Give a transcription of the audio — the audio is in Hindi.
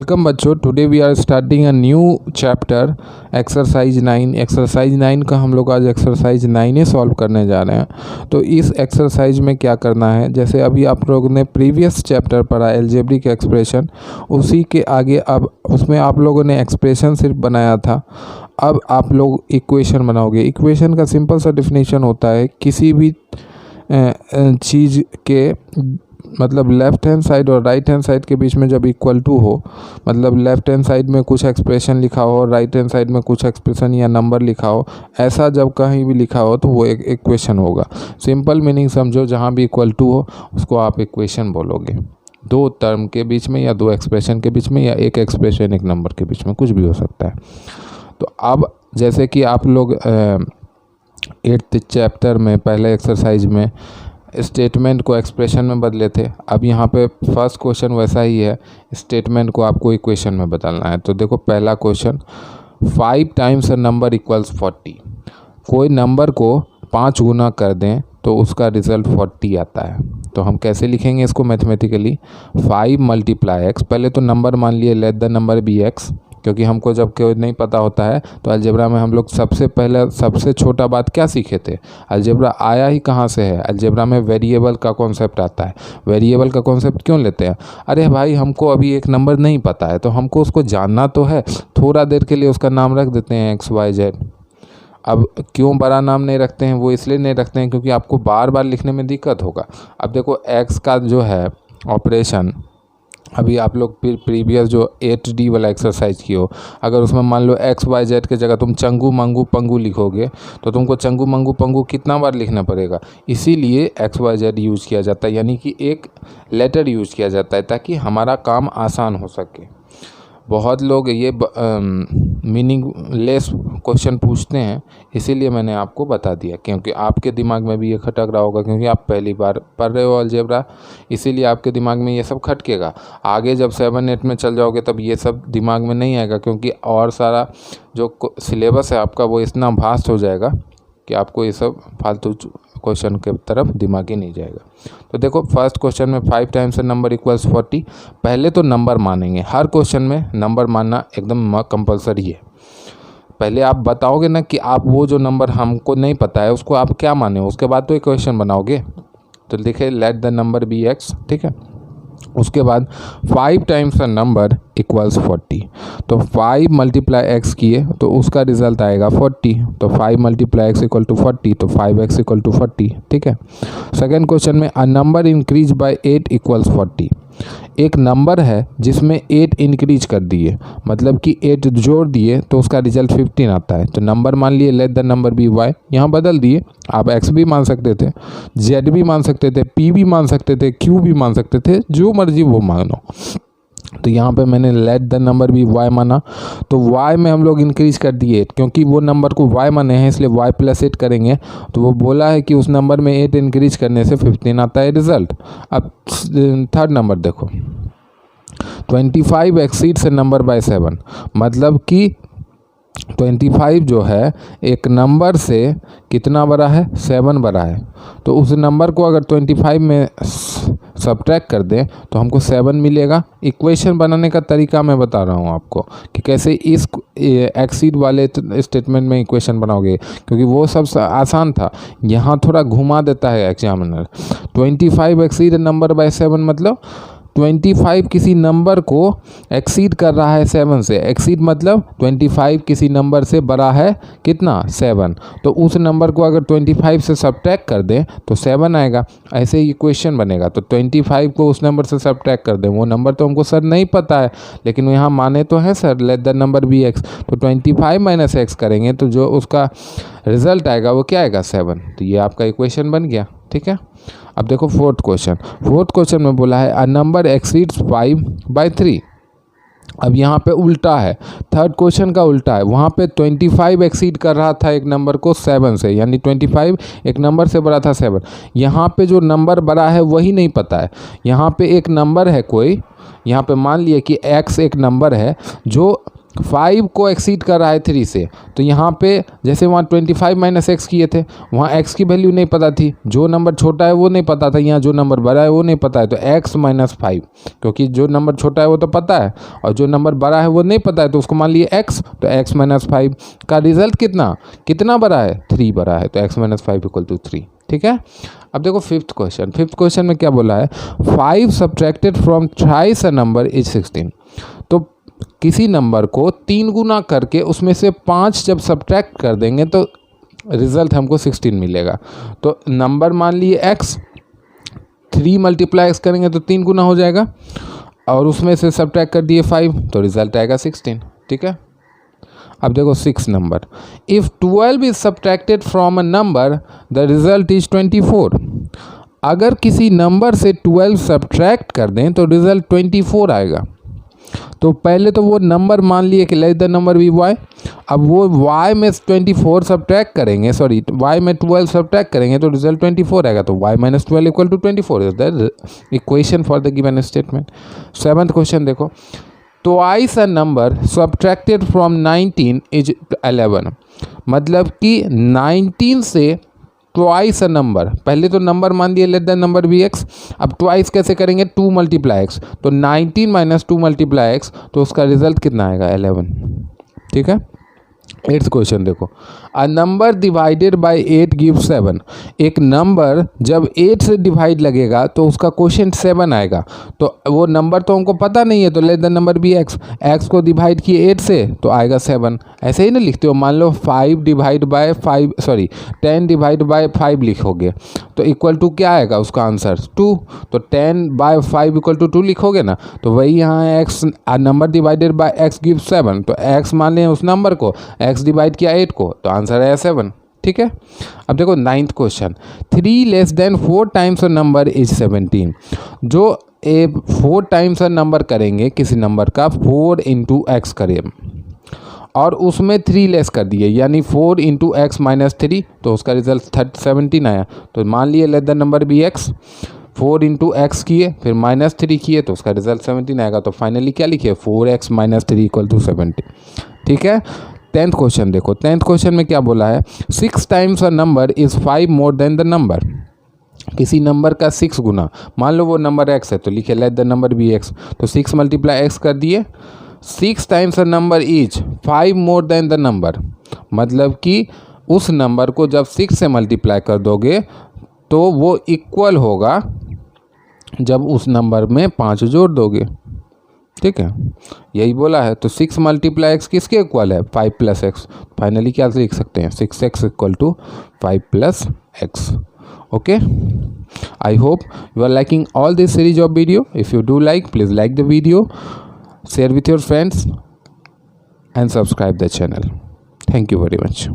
वेलकम बच्चों, today we are starting a new chapter exercise 9। Exercise 9 का हम लोग आज एक्सरसाइज 9 ही सॉल्व करने जा रहे हैं। तो इस एक्सरसाइज में क्या करना है, जैसे अभी आप लोगों ने प्रीवियस चैप्टर पढ़ा अलजेब्रिक एक्सप्रेशन, उसी के आगे अब उसमें आप लोगों ने एक्सप्रेशन सिर्फ बनाया था। अब आप लोग इक्वेशन बनाओगे। इक्वेशन का सिंपल सा डेफिनेशन होता है किसी भी चीज़ के मतलब लेफ़्ट हैंड साइड और राइट हैंड साइड के बीच में जब इक्वल टू हो, मतलब लेफ़्ट हैंड साइड में कुछ एक्सप्रेशन लिखा हो और राइट हैंड साइड में कुछ एक्सप्रेशन या नंबर लिखा हो, ऐसा जब कहीं भी लिखा हो तो वो एक इक्वेशन होगा। सिंपल मीनिंग समझो, जहाँ भी इक्वल टू हो उसको आप इक्वेशन बोलोगे। दो टर्म के बीच में या दो एक्सप्रेशन के बीच में या एक एक्सप्रेशन एक नंबर के बीच में, कुछ भी हो सकता है। तो अब जैसे कि आप लोग 8th चैप्टर में पहले एक्सरसाइज में स्टेटमेंट को एक्सप्रेशन में बदले थे, अब यहाँ पे फर्स्ट क्वेश्चन वैसा ही है, स्टेटमेंट को आपको इक्वेशन में बदलना है। तो देखो पहला question, 5 times a number equals 40। कोई नंबर को 5 गुना कर दें तो उसका रिज़ल्ट 40 आता है। तो हम कैसे लिखेंगे इसको मैथमेटिकली, 5 मल्टीप्लाई एक्स, पहले तो नंबर मान लिए let the number be x, क्योंकि हमको जब कोई नहीं पता होता है तो अलजेब्रा में हम लोग सबसे पहले सबसे छोटा बात क्या सीखे थे, अलजेब्रा आया ही कहाँ से है, अलजेब्रा में वेरिएबल का कॉन्सेप्ट आता है। वेरिएबल का कॉन्सेप्ट क्यों लेते हैं, अरे भाई हमको अभी एक नंबर नहीं पता है तो हमको उसको जानना तो है, थोड़ा देर के लिए उसका नाम रख देते हैं एक्स वाई जेड। अब क्यों बड़ा नाम नहीं रखते हैं, वो इसलिए नहीं रखते हैं क्योंकि आपको बार बार लिखने में दिक्कत होगा। अब देखो एक्स का जो है ऑपरेशन, अभी आप लोग प्रीवियस जो 8D वाला एक्सरसाइज की हो, अगर उसमें मान लो एक्स वाई जेड के जगह तुम चंगू मंगू पंगू लिखोगे तो तुमको चंगू मंगू पंगू कितना बार लिखना पड़ेगा। इसीलिए एक्स वाई जेड यूज़ किया जाता है, यानी कि एक लेटर यूज़ किया जाता है ताकि हमारा काम आसान हो सके। बहुत लोग ये मीनिंगलेस क्वेश्चन पूछते हैं, इसीलिए मैंने आपको बता दिया, क्योंकि आपके दिमाग में भी ये खटक रहा होगा, क्योंकि आप पहली बार पढ़ रहे हो अलजेब्रा, इसीलिए आपके दिमाग में ये सब खटकेगा। आगे जब 7-8 में चल जाओगे तब ये सब दिमाग में नहीं आएगा, क्योंकि और सारा जो सिलेबस है आपका वो इतना वास्ट हो जाएगा कि आपको ये सब फालतू क्वेश्चन के तरफ दिमाग ही नहीं जाएगा। तो देखो फर्स्ट क्वेश्चन में 5 टाइम्स नंबर इक्वल्स 40। पहले तो नंबर मानेंगे, हर क्वेश्चन में नंबर मानना एकदम कंपलसरी है। पहले आप बताओगे ना कि आप वो जो नंबर हमको नहीं पता है उसको आप क्या माने, उसके बाद तो एक क्वेश्चन बनाओगे। तो लिखे let the number be x, ठीक है। उसके बाद 5 टाइम्स अ नंबर इक्वल्स 40। तो 5 मल्टीप्लाई एक्स किए तो उसका रिजल्ट आएगा 40। तो 5 मल्टीप्लाई एक्स इक्वल टू 40, तो 5x इक्वल टू 40, ठीक है। सेकेंड क्वेश्चन में a number increase by 8 equals 40। एक नंबर है जिसमें 8 इंक्रीज कर दिए, मतलब कि 8 जोड़ दिए तो उसका रिजल्ट 15 आता है। तो नंबर मान लिए let the number be y, यहाँ बदल दिए, आप एक्स भी मान सकते थे, जेड भी मान सकते थे, पी भी मान सकते थे, क्यू भी मान सकते थे, जो मर्जी वो मानो। तो यहाँ पे मैंने लेट द नंबर भी वाई माना, तो वाई में हम लोग इंक्रीज कर दिए 8, क्योंकि वो नंबर को वाई माने हैं इसलिए वाई प्लस 8 करेंगे। तो वो बोला है कि उस नंबर में 8 इंक्रीज करने से 15 आता है रिजल्ट। अब थर्ड नंबर देखो, 25 एक्सीड्स नंबर बाय 7, मतलब कि 25 जो है एक नंबर से कितना बड़ा है, 7 बड़ा है। तो उस नंबर को अगर 25 में सब्ट्रैक्ट कर दें तो हमको 7 मिलेगा। इक्वेशन बनाने का तरीका मैं बता रहा हूँ आपको कि कैसे इस एक्सीड वाले स्टेटमेंट में इक्वेशन बनाओगे, क्योंकि वो सब आसान था, यहाँ थोड़ा घुमा देता है एग्जामिनर। 25 एक्सीड नंबर बाय 7 मतलब 25 किसी नंबर को एक्सीड कर रहा है 7 से। एक्सीड मतलब 25 किसी नंबर से बड़ा है कितना, 7। तो उस नंबर को अगर 25 से सब्ट्रैक्ट कर दें तो 7 आएगा। ऐसे ही इक्वेशन बनेगा। तो 25 को उस नंबर से सब्ट्रैक्ट कर दें, वो नंबर तो हमको सर नहीं पता है, लेकिन यहाँ माने तो हैं sir let the number be x. तो 25 माइनस एक्स करेंगे तो जो उसका रिजल्ट आएगा वो क्या आएगा, 7। तो ये आपका इक्वेशन बन गया, ठीक है। अब देखो फोर्थ क्वेश्चन में बोला है अ नंबर एक्सीड्स 5 बाय 3। अब यहाँ पे उल्टा है, थर्ड क्वेश्चन का उल्टा है। वहाँ पे 25 एक्सीड कर रहा था एक नंबर को 7 से, यानी 25 एक नंबर से बड़ा था 7। यहाँ पे जो नंबर बड़ा है वही नहीं पता है। यहाँ पे एक नंबर है कोई, यहाँ पे मान लिए कि x एक नंबर है जो 5 को एक्सीड कर रहा है 3 से, तो यहाँ पे जैसे वहाँ 25 माइनस एक्स किए थे, वहाँ x की वैल्यू नहीं पता थी, जो नंबर छोटा है वो नहीं पता था, यहाँ जो नंबर बड़ा है वो नहीं पता है, तो x माइनस 5, क्योंकि जो नंबर छोटा है वो तो पता है और जो नंबर बड़ा है वो नहीं पता है, तो उसको मान लिए x, तो x माइनस 5 का रिजल्ट कितना बड़ा है, 3 बड़ा है, तो x माइनस 5 इक्वल टू 3। ठीक है, अब देखो फिफ्थ क्वेश्चन में क्या बोला है, 5 subtracted from thrice a number is 16। तो किसी नंबर को 3 गुना करके उसमें से 5 जब सब्ट्रैक्ट कर देंगे तो रिजल्ट हमको 16 मिलेगा। तो नंबर मान लिए x, 3 मल्टीप्लाई x करेंगे तो 3 गुना हो जाएगा और उसमें से सब्ट्रैक्ट कर दिए 5, तो रिजल्ट आएगा 16। ठीक है, अब देखो 6 number, if 12 is subtracted from a number the result is 24। अगर किसी नंबर से 12 सब्ट्रैक्ट कर दें तो रिजल्ट 24 आएगा। तो पहले तो वो नंबर मान लिए कि let's the number be y, अब वो y में 24 सब्ट्रैक्ट करेंगे, सॉरी y में 12 सब्ट्रैक्ट करेंगे तो रिजल्ट 24 आएगा, तो y minus 12 equal to 24 is the equation for the given statement. 7th question देखो, twice a number subtracted from 19 is 11। मतलब कि 19 से ट्वाइस अ नंबर, पहले तो नंबर मान दिए let the number be x, अब ट्वाइस कैसे करेंगे, 2 मल्टीप्लाई एक्स, तो 19 माइनस 2 मल्टीप्लाई एक्स, तो उसका रिजल्ट कितना आएगा 11। ठीक है, 8th क्वेश्चन देखो, a number divided by 8 give 7। एक नंबर जब 8 से डिवाइड लगेगा तो उसका क्वोशिएंट 7 आएगा, तो वो नंबर तो हमको पता नहीं है, तो let the number be x, x को डिवाइड किए 8 से तो आएगा 7। ऐसे ही ना लिखते हो, मान लो 5 divide by 5, sorry 10 divide by 5 लिखोगे तो इक्वल टू क्या आएगा उसका आंसर 2, तो 10 बाय 5 इक्वल टू 2 लिखोगे ना, तो वही यहाँ x, number divided by x give 7, तो एक्स मान लें उस नंबर को, एक्स डिवाइड किया 8 को, तो आंसर है 7। ठीक है, अब देखो 9th question, 3 less than 4 times a number is 17। जो 4 टाइम्स अ नंबर करेंगे किसी नंबर का, 4 इंटू एक्स करें और उसमें 3 लेस कर दिए, यानी 4 इंटू एक्स माइनस 3, तो उसका रिजल्ट 17 आया। तो मान लिए let the number be x, 4 into x किए फिर माइनस 3 किए तो उसका रिजल्ट 17 आएगा। तो फाइनली क्या लिखिए, 4x माइनस 3 इक्वल टू 17। ठीक है, 10th क्वेश्चन देखो, 10th क्वेश्चन में क्या बोला है, 6 times a number is 5 more than the number. किसी नंबर का 6 गुना, मान लो वो नंबर x है तो लिखे let the number be x, तो 6 मल्टीप्लाई x कर दिए, 6 times a number is 5 more than the number, मतलब कि उस नंबर को जब 6 से मल्टीप्लाई कर दोगे तो वो इक्वल होगा जब उस नंबर में 5 जोड़ दोगे। ठीक है, यही बोला है। तो 6 मल्टीप्लाई एक्स किसके इक्वल है, 5 प्लस एक्स। फाइनली क्या लिख सकते हैं, 6x equal to 5 plus x. Okay, I hope you are liking all this series of video. If you do like, please like the video, share with your friends and subscribe the channel. Thank you very much.